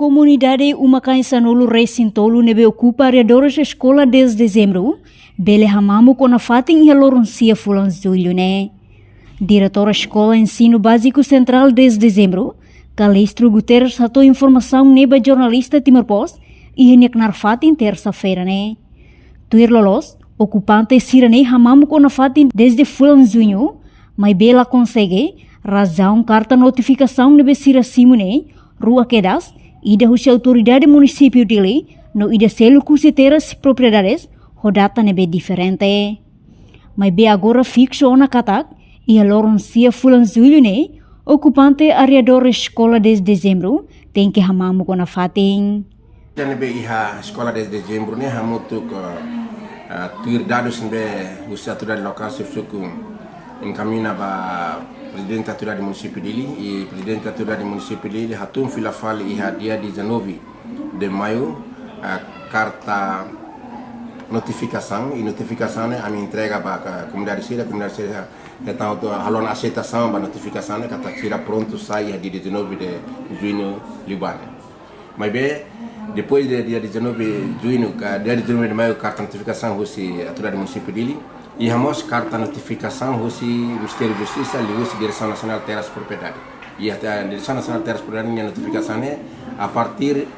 comunidade Umakai Sanolo Recintolo nebe ocupa areadores da escola desde dezembro, bele hamamu com a fatin e aloruncia fulan julho, né? Diretora Escola Ensino Básico Central desde dezembro, Calistro Guterres ratou informação neba jornalista Timor Post e reneknar fatin terça-feira, né? Tuir lolos, ocupante sirane hamamu com a fatin desde fulan junho, mas bela consegue razão carta notificação nebe sira simune, Rua Quedas, ida husi autoridade município dele, no ida selo cusiteras propriedades, rodata nebe diferente. Mas be agora fixo na katak, e a lorancia fulan julho ne, ocupante areador escola desde dezembro, tem que hamamu com a fatin. Nebe iha escola desde dezembro ne hamutuk tuir dados nebe husi autoridade local sefsuku encaminha ba Presidente da Autoridade Municipal dele e Presidente da Autoridade Municipal dele hatum filafal iha dia 19 de maio a carta notificação e notificação a me entrega para a comunidade Sira então halon aceitação para notificação que está tira pronto sai dia 19 de junho Libane. Mas bem depois do dia 19 de junho, dia 19 de maio carta notificação husi Autoridade Municipal dele e hamos carta notificação husi Ministério da Justiça e husi Direção Nacional Terras e Propriedade. E a Direção Nacional Terras e Propriedade minha notificação é a partir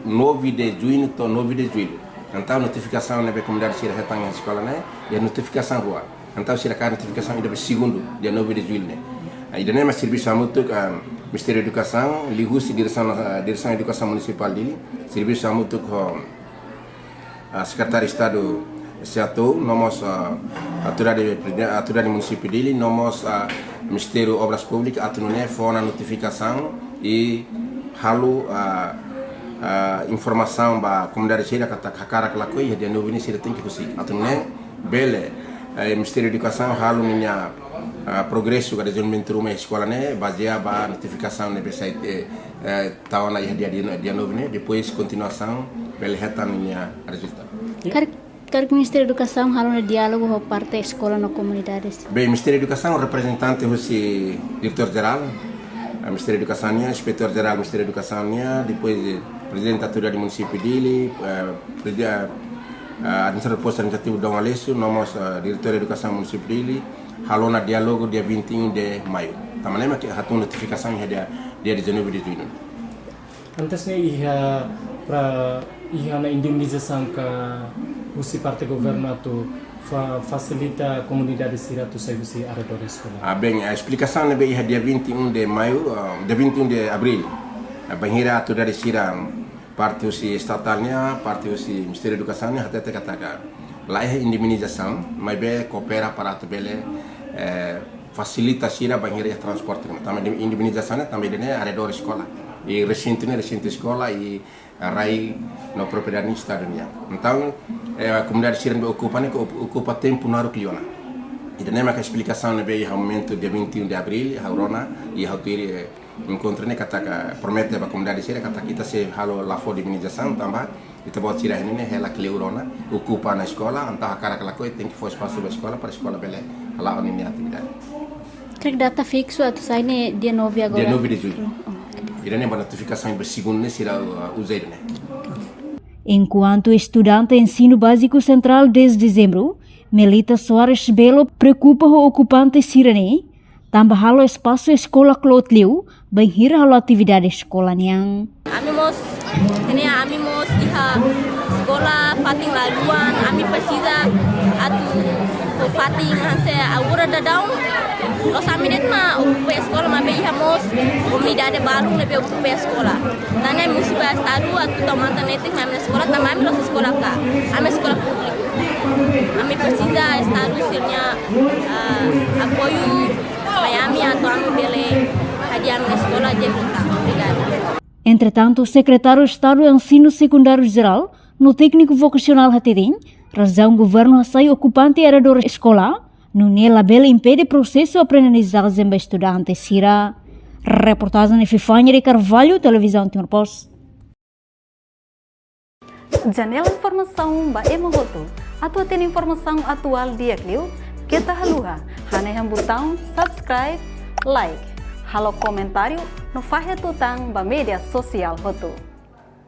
9 de junho to 9 de julho. Então a notificação na comunidade Sira retang a escola né e a notificação rua. Então Sira a notificação ainda segundo dia 9 de julho né. Aí daí mas serviço amutuk Ministério da Educação, li husi Direção Educação Municipal dele, serviço amutuk Secretário de Estado Seatou, nomos autoridade municipal dele, nomos Ministério Obras Públicas, atunune fona notificação e halu informação ba comunidade Sira kata kakara kelakoi dia novo ini Sira tem que conseguir. Atunune bele Ministério da Educação halu minha progresso kada desenvolvimento rumah escola né baseado ba notificação ne site tahun aí dia novo né depois continuação bele retan minha resultado. Cargo Ministério da Educação harus diálogo com parte escola na comunidades. Bem, Ministério da Educação representante husi diretor geral, Ministério da Educação nya, inspetor geral Ministério da Educação nya, depois presidente da autoridade municipal dele, administrador posto administrativo Dom Alessio, nomos diretor da Educação municipal dele, halona diálogo dia 21 de maio. Tamanema que hatu notificação dia 19 de junho. Antes ni iha na indemnização que usi parte governo atu facilita a comunidade Sira tu sai usi aredor escola. Bem, a explicação é bem dia 21 de maio, dia 21 de abril. Banhira a autoridade Sira parte usi estatalnya, parte usi Ministério da Educação até katakan. Lá é indemnização, mas bem coopera para tu bele facilita Sira banhira de transporte. Também indemnização também de aredor escola. E recinto escola e rai na propriedade estadual. Então, a comunidade Sira ocupa tempo na Ruquiona. E daí a explicação é o momento dia 21 de abril, a Rona e a ter encontro né que promete para a comunidade Sira que kita se halo lá fora de imunização também e também Sira né ela que Rona ocupa na escola, então a cara que ela tem que for espaço da escola para a escola bele lá onde a atividade. Que data fixo atau sai ne dia 9 agora? Dia 9 de julho. E daí a notificação segundo né será usada né. Enquanto estudante ensino básico central desde dezembro, Melita Soares Belo preocupa o ocupante Sirane, tambah halo espaço escola Clotliu, bem hira halo atividade escola niang. Amimos iha sekolah fating laluan, ami precisa atu fating hanse agora da down. Los aminet ma ocupa escola ma bem hamos comunidade baru nebe ocupa escola. Tanya municipal estado atu tomata netik ma escola tamam los escola ka. Ami escola pública. Ami precisa estado sirnya apoio Miami atau ami bele hadiah escola je kita. Obrigada. Entretanto, o secretário de Estado de Ensino Secundário Geral, no técnico vocacional Hatirim, razão governo sai ocupante erador escolar, no label impede processo aprendizagem para estudante Sira. Reportagem de Fifanya de Carvalho, Televisão Timor Post. Janela informação ba emogoto. Atu tem informação atual dia Clio, kita haluha. Hane yang botão subscribe, like, halo comentário no faixa tutang ba media sosial hoto.